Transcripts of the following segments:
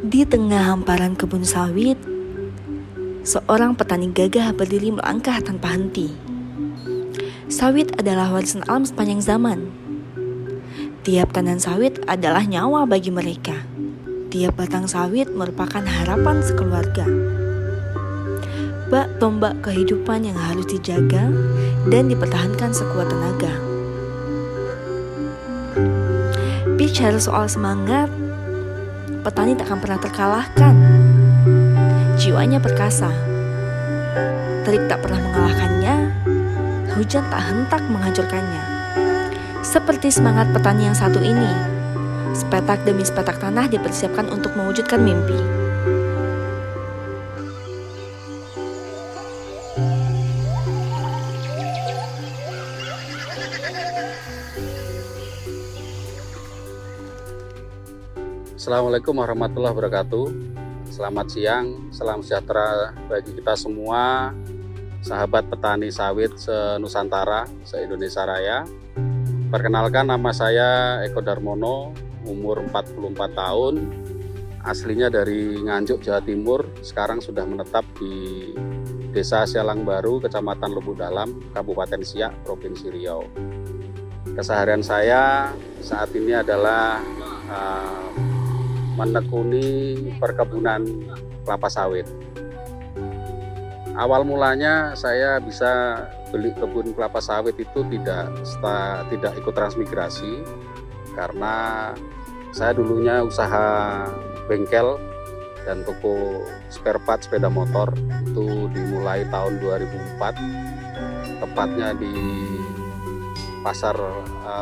Di tengah hamparan kebun sawit, seorang petani gagah berdiri melangkah tanpa henti. Sawit adalah warisan alam sepanjang zaman. Tiap tanaman sawit adalah nyawa bagi mereka. Tiap batang sawit merupakan harapan sekeluarga. Bak tombak kehidupan yang harus dijaga dan dipertahankan sekuat tenaga. Bicara soal semangat, petani tak akan pernah terkalahkan. Jiwanya perkasa. Terik tak pernah mengalahkannya, hujan tak hentak menghancurkannya. Seperti semangat petani yang satu ini, sepetak demi sepetak tanah dipersiapkan untuk mewujudkan mimpi. Assalamualaikum warahmatullahi wabarakatuh. Selamat siang, salam sejahtera bagi kita semua, sahabat petani sawit se-Nusantara, se-Indonesia Raya. Perkenalkan, nama saya Eko Darmono, umur 44 tahun, aslinya dari Nganjuk, Jawa Timur. Sekarang sudah menetap di Desa Sialang Baru, Kecamatan Lubuk Dalam, Kabupaten Siak, Provinsi Riau. Keseharian saya saat ini adalah menekuni perkebunan kelapa sawit. Awal mulanya saya bisa beli kebun kelapa sawit itu tidak ikut transmigrasi, karena saya dulunya usaha bengkel dan toko spare part sepeda motor. Itu dimulai tahun 2004, tepatnya di Pasar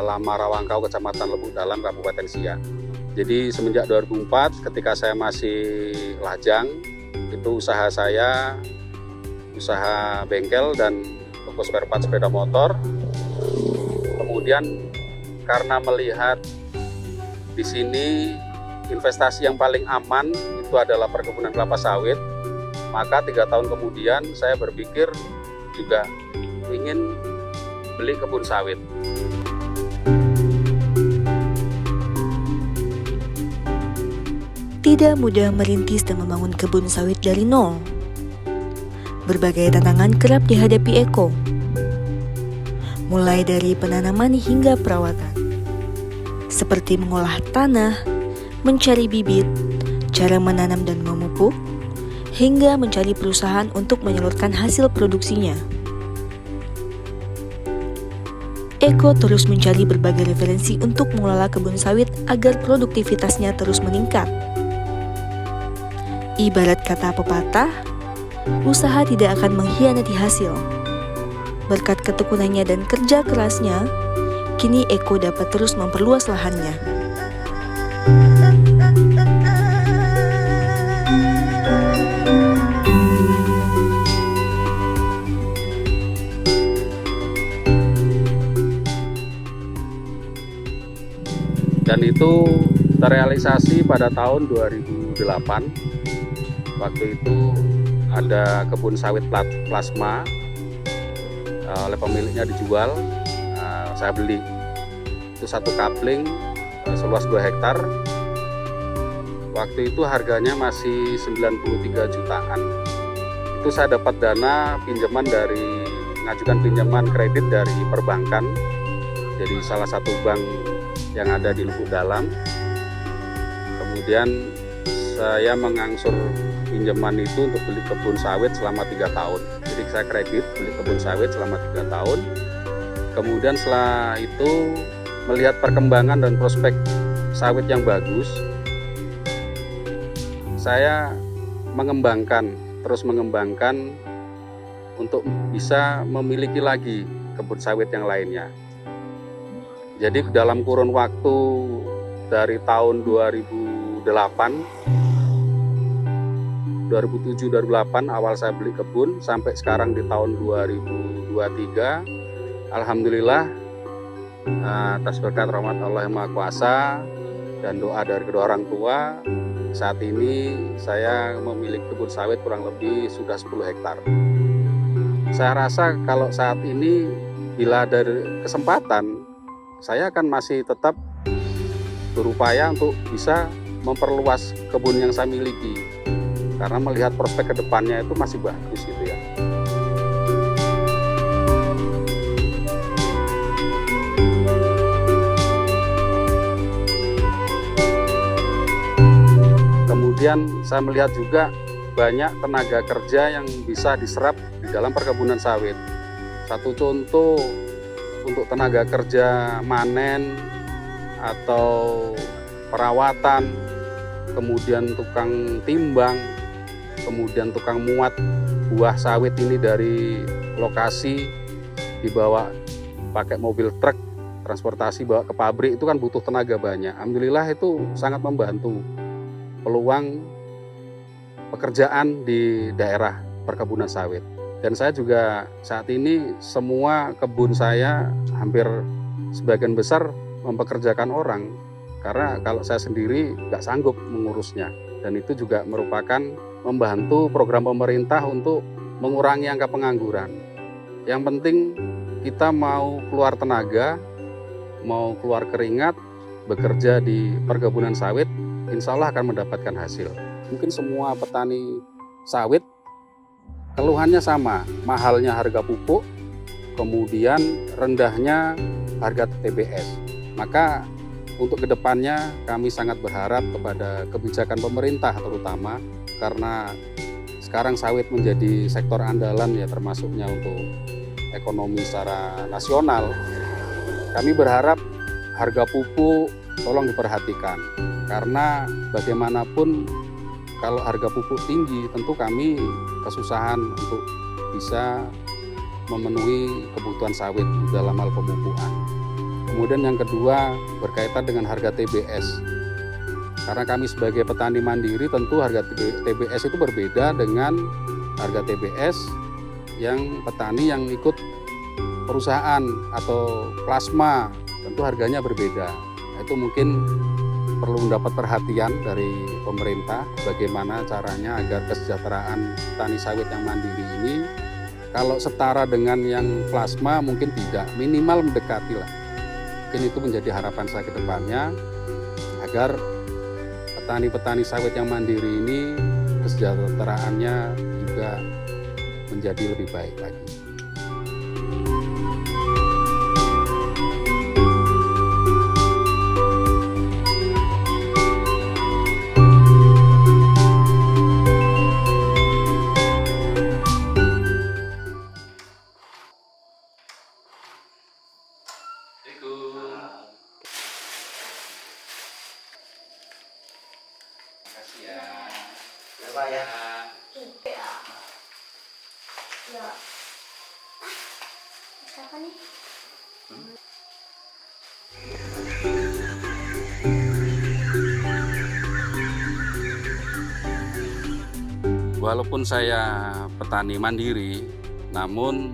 Lama Rawangkau, Kecamatan Lubuk Dalam, Kabupaten Siak. Jadi semenjak 2004, ketika saya masih lajang, itu usaha saya usaha bengkel dan toko spare part sepeda motor. Kemudian karena melihat di sini investasi yang paling aman itu adalah perkebunan kelapa sawit, maka 3 tahun kemudian saya berpikir juga ingin beli kebun sawit. Tidak mudah merintis dan membangun kebun sawit dari nol. Berbagai tantangan kerap dihadapi Eko, mulai dari penanaman hingga perawatan, seperti mengolah tanah, mencari bibit, cara menanam dan memupuk, hingga mencari perusahaan untuk menyalurkan hasil produksinya. Eko terus mencari berbagai referensi untuk mengelola kebun sawit agar produktivitasnya terus meningkat. Ibarat kata pepatah, usaha tidak akan mengkhianati hasil. Berkat ketekunannya dan kerja kerasnya, kini Eko dapat terus memperluas lahannya. Dan itu terrealisasi pada tahun 2008. Waktu itu ada kebun sawit plasma, oleh pemiliknya dijual, saya beli. Itu 1 kapling seluas 2 hektar. Waktu itu harganya masih 93 jutaan. Itu saya dapat dana mengajukan pinjaman kredit dari perbankan. Jadi salah satu bank yang ada di Lubuk Dalam. Kemudian saya mengangsur pinjaman itu untuk beli kebun sawit selama 3 tahun. Jadi saya kredit beli kebun sawit selama 3 tahun. Kemudian setelah itu melihat perkembangan dan prospek sawit yang bagus, saya terus mengembangkan untuk bisa memiliki lagi kebun sawit yang lainnya. Jadi dalam kurun waktu dari tahun 2007-2008 awal saya beli kebun sampai sekarang di tahun 2023, alhamdulillah atas berkat rahmat Allah yang Maha Kuasa dan doa dari kedua orang tua, saat ini saya memiliki kebun sawit kurang lebih sudah 10 hektar. Saya rasa kalau saat ini bila ada kesempatan, saya akan masih tetap berupaya untuk bisa memperluas kebun yang saya miliki karena melihat prospek kedepannya itu masih bagus gitu ya. Kemudian saya melihat juga banyak tenaga kerja yang bisa diserap di dalam perkebunan sawit. Satu contoh untuk tenaga kerja manen atau perawatan, kemudian tukang timbang, kemudian tukang muat buah sawit ini dari lokasi dibawa pakai mobil truk, transportasi bawa ke pabrik, itu kan butuh tenaga banyak. Alhamdulillah itu sangat membantu peluang pekerjaan di daerah perkebunan sawit. Dan saya juga saat ini semua kebun saya hampir sebagian besar mempekerjakan orang, karena kalau saya sendiri nggak sanggup mengurusnya. Dan itu juga merupakan membantu program pemerintah untuk mengurangi angka pengangguran. Yang penting kita mau keluar tenaga, mau keluar keringat, bekerja di perkebunan sawit, insya Allah akan mendapatkan hasil. Mungkin semua petani sawit keluhannya sama, mahalnya harga pupuk, kemudian rendahnya harga TBS. Maka untuk kedepannya kami sangat berharap kepada kebijakan pemerintah terutama, karena sekarang sawit menjadi sektor andalan ya, termasuknya untuk ekonomi secara nasional. Kami berharap harga pupuk tolong diperhatikan, karena bagaimanapun kalau harga pupuk tinggi tentu kami kesusahan untuk bisa memenuhi kebutuhan sawit dalam hal pemupukan. Kemudian yang kedua berkaitan dengan harga TBS. Karena kami sebagai petani mandiri tentu harga TBS itu berbeda dengan harga TBS yang petani yang ikut perusahaan atau plasma, tentu harganya berbeda. Itu mungkin perlu mendapat perhatian dari pemerintah bagaimana caranya agar kesejahteraan petani sawit yang mandiri ini kalau setara dengan yang plasma mungkin tidak, minimal mendekati lah. Mungkin itu menjadi harapan saya ke depannya agar petani-petani sawit yang mandiri ini kesejahteraannya juga menjadi lebih baik lagi. Pak ya. Ya. Siapa nih? Walaupun saya petani mandiri, namun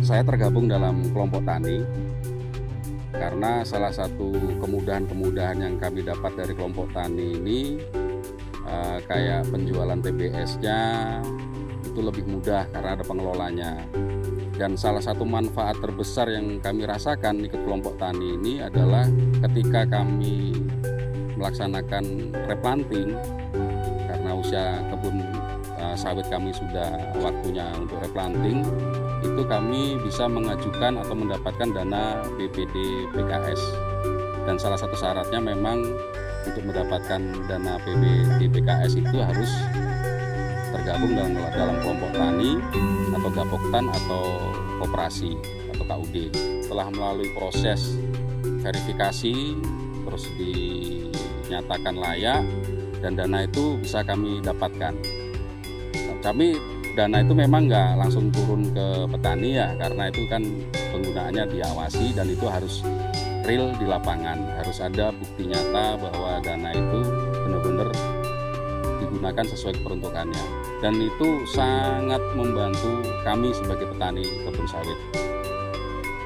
saya tergabung dalam kelompok tani karena salah satu kemudahan-kemudahan yang kami dapat dari kelompok tani ini kayak penjualan TBS-nya itu lebih mudah karena ada pengelolanya. Dan salah satu manfaat terbesar yang kami rasakan ikut kelompok tani ini adalah ketika kami melaksanakan replanting, karena usia kebun sawit kami sudah waktunya untuk replanting, itu kami bisa mengajukan atau mendapatkan dana BPD PKS. Dan salah satu syaratnya memang untuk mendapatkan dana BPD PKS itu harus tergabung dalam kelompok tani atau gapoktan atau koperasi atau KUD. Setelah melalui proses verifikasi terus dinyatakan layak dan dana itu bisa kami dapatkan. Dana itu memang nggak langsung turun ke petani ya, karena itu kan penggunaannya diawasi dan itu harus real di lapangan, harus ada bukti nyata bahwa dana itu benar-benar digunakan sesuai peruntukannya. Dan itu sangat membantu kami sebagai petani kebun sawit,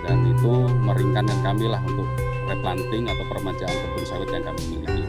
dan itu meringankan kami lah untuk replanting atau peremajaan kebun sawit yang kami miliki.